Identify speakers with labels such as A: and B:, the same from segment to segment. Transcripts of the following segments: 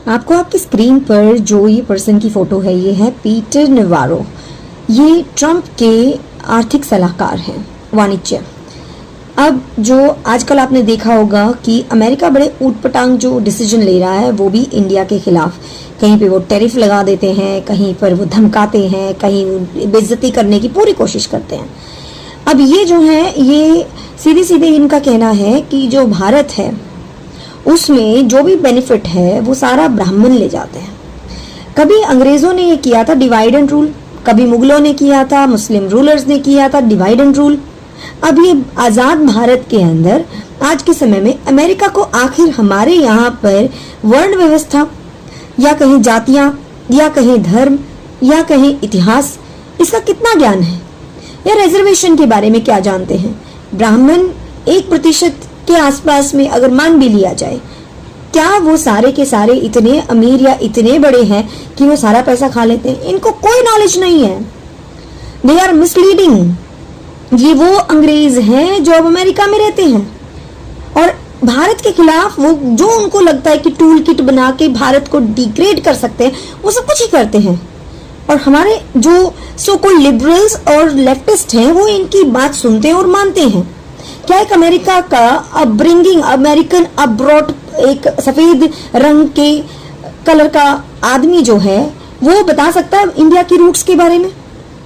A: आपको आपकी स्क्रीन पर जो ये पर्सन की फोटो है, ये है पीटर नेवारो। ये ट्रंप के आर्थिक सलाहकार हैं, वाणिज्य। अब जो आजकल आपने देखा होगा कि अमेरिका बड़े ऊटपटांग जो डिसीजन ले रहा है वो भी इंडिया के खिलाफ। कहीं पे वो टैरिफ लगा देते हैं, कहीं पर वो धमकाते हैं, कहीं बेइज्जती करने की पूरी कोशिश करते हैं। अब ये जो है, ये सीधे सीधे इनका कहना है कि जो भारत है उसमें जो भी बेनिफिट है वो सारा ब्राह्मण ले जाते हैं। कभी अंग्रेजों ने ये किया था डिवाइड एंड रूल, कभी मुगलों ने किया था, मुस्लिम रूलर्स ने किया था डिवाइड एंड रूल। अब ये आजाद भारत के अंदर आज के समय में अमेरिका को आखिर हमारे यहाँ पर वर्ण व्यवस्था या कहीं जातियां या कहीं धर्म या कहीं इतिहास, इसका कितना ज्ञान है, या रिजर्वेशन के बारे में क्या जानते हैं? ब्राह्मण 1% के आसपास में अगर मान भी लिया जाए, क्या वो सारे के सारे इतने अमीर या इतने बड़े हैं कि वो सारा पैसा खा लेते हैं? इनको कोई नॉलेज नहीं है। They are misleading. ये वो अंग्रेज हैं जो अब अमेरिका में रहते हैं और भारत के खिलाफ वो जो उनको लगता है कि टूल किट बना के भारत को डिग्रेड कर सकते हैं, वो सब कुछ ही करते हैं। और हमारे जो सो कॉल्ड लिबरल्स और लेफ्टिस्ट हैं वो इनकी बात सुनते हैं और मानते हैं। क्या एक अमेरिका का अपब्रिंगिंग, अमेरिकन अब्रॉड, एक सफेद रंग के कलर का आदमी जो है वो बता सकता है इंडिया की रूट्स के बारे में?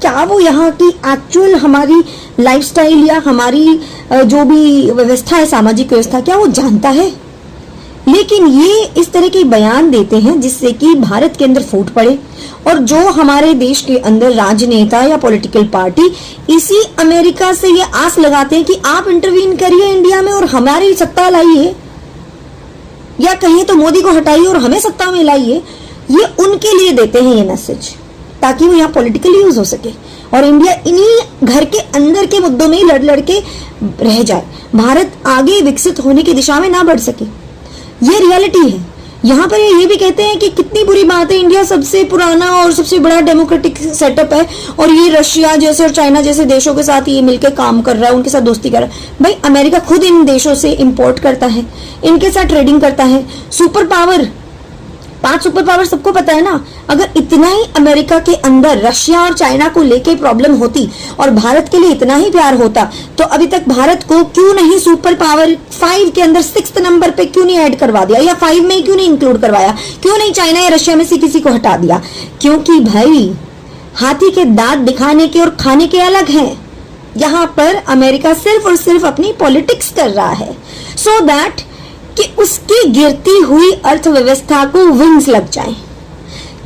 A: क्या वो यहाँ की एक्चुअल हमारी लाइफस्टाइल या हमारी जो भी व्यवस्था है, सामाजिक व्यवस्था, क्या वो जानता है? लेकिन ये इस तरह के बयान देते हैं जिससे कि भारत के अंदर फूट पड़े और जो हमारे देश के अंदर राजनेता या पॉलिटिकल पार्टी इसी अमेरिका से ये आस लगाते हैं कि आप इंटरवीन करिए इंडिया में और हमारी सत्ता लाइए, या कहिए तो मोदी को हटाइए और हमें सत्ता में लाइए। ये उनके लिए देते हैं ये मैसेज ताकि वो यहाँ पॉलिटिकल यूज हो सके और इंडिया इन्हीं घर के अंदर के मुद्दों में ही लड़ के रह जाए, भारत आगे विकसित होने की दिशा में ना बढ़ सके। ये रियलिटी है। यहाँ पर ये भी कहते हैं कि कितनी बुरी बात है, इंडिया सबसे पुराना और सबसे बड़ा डेमोक्रेटिक सेटअप है और ये रशिया जैसे और चाइना जैसे देशों के साथ ये मिलकर काम कर रहा है, उनके साथ दोस्ती कर रहा है। भाई अमेरिका खुद इन देशों से इंपोर्ट करता है, इनके साथ ट्रेडिंग करता है। सुपर पावर, 5 सुपर पावर सबको पता है ना। अगर इतना ही अमेरिका के अंदर रशिया और चाइना को लेके प्रॉब्लम होती और भारत के लिए इतना ही प्यार होता तो अभी तक भारत को क्यों नहीं सुपर पावर 5 के अंदर 6th नंबर पे क्यों नहीं ऐड करवा दिया, या 5 में क्यों नहीं इंक्लूड करवाया? क्यों नहीं चाइना या रशिया में से किसी को हटा दिया? क्योंकि भाई हाथी के दांत दिखाने के और खाने के अलग हैं। यहाँ पर अमेरिका सिर्फ और सिर्फ अपनी पॉलिटिक्स कर रहा है सो दैट कि उसकी गिरती हुई अर्थव्यवस्था को विंग्स लग जाए।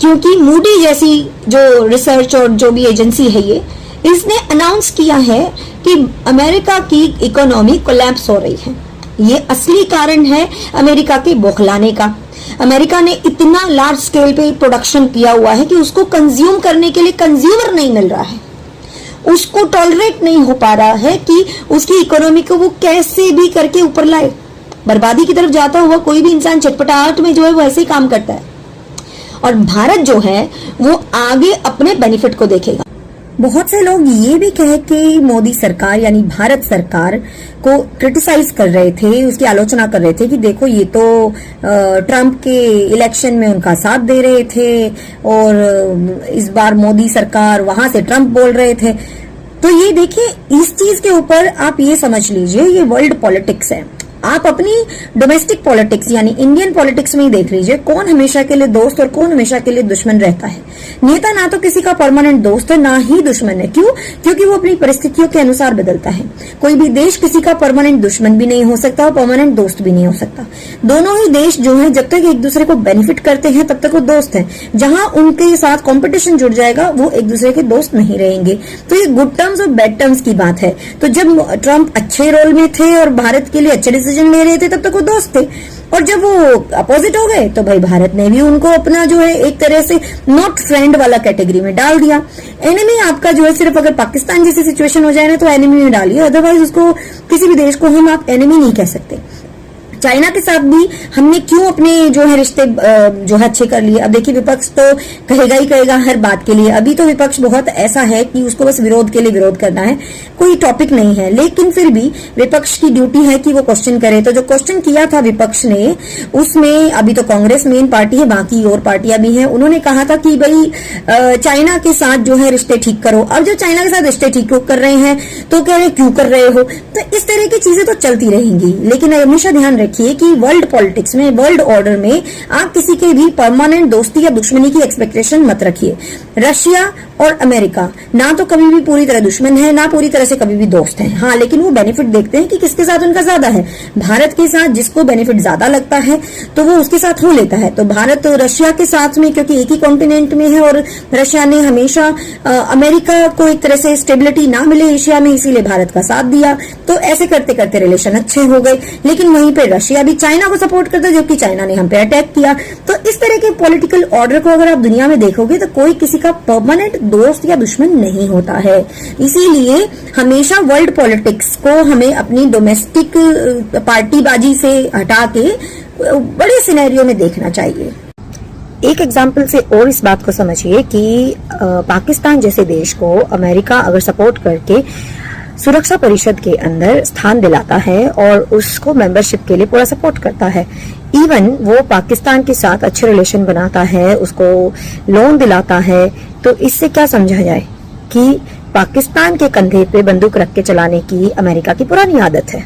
A: क्योंकि मूडी जैसी जो रिसर्च और जो भी एजेंसी है ये, इसने अनाउंस किया है कि अमेरिका की इकोनॉमी कोलैप्स हो रही है। ये असली कारण है अमेरिका के बौखलाने का। अमेरिका ने इतना लार्ज स्केल पे प्रोडक्शन किया हुआ है कि उसको कंज्यूम करने के लिए कंज्यूमर नहीं मिल रहा है, उसको टॉलरेट नहीं हो पा रहा है कि उसकी इकोनॉमी को वो कैसे भी करके ऊपर लाए। बर्बादी की तरफ जाता हुआ कोई भी इंसान चटपटाहट में जो है वो ऐसे ही काम करता है और भारत जो है वो आगे अपने बेनिफिट को देखेगा। बहुत से लोग ये भी कहे कि मोदी सरकार यानी भारत सरकार को क्रिटिसाइज कर रहे थे, उसकी आलोचना कर रहे थे कि देखो ये तो ट्रंप के इलेक्शन में उनका साथ दे रहे थे और इस बार मोदी सरकार, वहां से ट्रंप बोल रहे थे। तो ये देखिए, इस चीज के ऊपर आप ये समझ लीजिए ये वर्ल्ड पॉलिटिक्स है। आप अपनी डोमेस्टिक पॉलिटिक्स यानी इंडियन पॉलिटिक्स में ही देख लीजिए कौन हमेशा के लिए दोस्त और कौन हमेशा के लिए दुश्मन रहता है। नेता ना तो किसी का परमानेंट दोस्त है ना ही दुश्मन है। क्यों? क्योंकि वो अपनी परिस्थितियों के अनुसार बदलता है। कोई भी देश किसी का परमानेंट दुश्मन भी नहीं हो सकता और परमानेंट दोस्त भी नहीं हो सकता। दोनों ही देश जो है जब तक एक दूसरे को बेनिफिट करते हैं तब तक वो दोस्त हैं। जहां उनके साथ कॉम्पिटिशन जुड़ जाएगा वो एक दूसरे के दोस्त नहीं रहेंगे। तो ये गुड टर्म्स और बैड टर्म्स की बात है। तो जब ट्रंप अच्छे रोल में थे और भारत के लिए अच्छे डिसीजन ले रहे थे तब तक वो दोस्त थे, और जब वो अपोजिट हो गए तो भाई भारत ने भी उनको अपना जो है एक तरह से नॉट फ्रेंड वाला कैटेगरी में डाल दिया। एनिमी आपका जो है सिर्फ अगर पाकिस्तान जैसी सिचुएशन हो जाए ना तो एनिमी में डालिए, अदरवाइज उसको किसी भी देश को हम आप एनिमी नहीं कह सकते। चाइना के साथ भी हमने क्यों अपने जो है रिश्ते जो है अच्छे कर लिए। अब देखिए विपक्ष तो कहेगा ही कहेगा हर बात के लिए, अभी तो विपक्ष बहुत ऐसा है कि उसको बस विरोध के लिए विरोध करना है, कोई टॉपिक नहीं है, लेकिन फिर भी विपक्ष की ड्यूटी है कि वो क्वेश्चन करे। तो जो क्वेश्चन किया था विपक्ष ने, उसमें अभी तो कांग्रेस मेन पार्टी है, बाकी और पार्टियां भी हैं, उन्होंने कहा था कि भाई चाइना के साथ जो है रिश्ते ठीक करो। अब जो चाइना के साथ रिश्ते ठीक कर रहे हैं तो कह रहे क्यों कर रहे हो, तो इस तरह की चीजें तो चलती रहेंगी। लेकिन हमेशा ध्यान रखिए कि वर्ल्ड पॉलिटिक्स में, वर्ल्ड ऑर्डर में आप किसी के भी परमानेंट दोस्ती या दुश्मनी की एक्सपेक्टेशन मत रखिए। रशिया और अमेरिका ना तो कभी भी पूरी तरह दुश्मन है, ना पूरी तरह से कभी भी दोस्त है। हाँ, लेकिन वो बेनिफिट देखते हैं कि किसके साथ उनका ज्यादा है। भारत के साथ जिसको बेनिफिट ज्यादा लगता है तो वो उसके साथ हो लेता है। तो भारत रशिया के साथ में, क्योंकि एक ही कॉन्टिनेंट में है और रशिया ने हमेशा अमेरिका को एक तरह से स्टेबिलिटी ना मिले एशिया में, इसीलिए भारत का साथ दिया। तो ऐसे करते करते रिलेशन अच्छे हो गए। लेकिन वहीं पे रशिया भी चाइना को सपोर्ट करता है, जबकि चाइना ने हम पे अटैक किया। तो इस तरह के पॉलिटिकल ऑर्डर को अगर आप दुनिया में देखोगे तो कोई किसी का परमानेंट दोस्त या दुश्मन नहीं होता है। इसीलिए हमेशा वर्ल्ड पॉलिटिक्स को हमें अपनी डोमेस्टिक पार्टीबाजी से हटा के बड़े सिनेरियो में देखना चाहिए। एक एग्जाम्पल से और इस बात को समझिए कि पाकिस्तान जैसे देश को अमेरिका अगर सपोर्ट करके सुरक्षा परिषद के अंदर स्थान दिलाता है और उसको मेंबरशिप के लिए पूरा सपोर्ट करता है, इवन वो पाकिस्तान के साथ अच्छे रिलेशन बनाता है, उसको लोन दिलाता है, तो इससे क्या समझा जाए कि पाकिस्तान के कंधे पे बंदूक रख के चलाने की अमेरिका की पुरानी आदत है।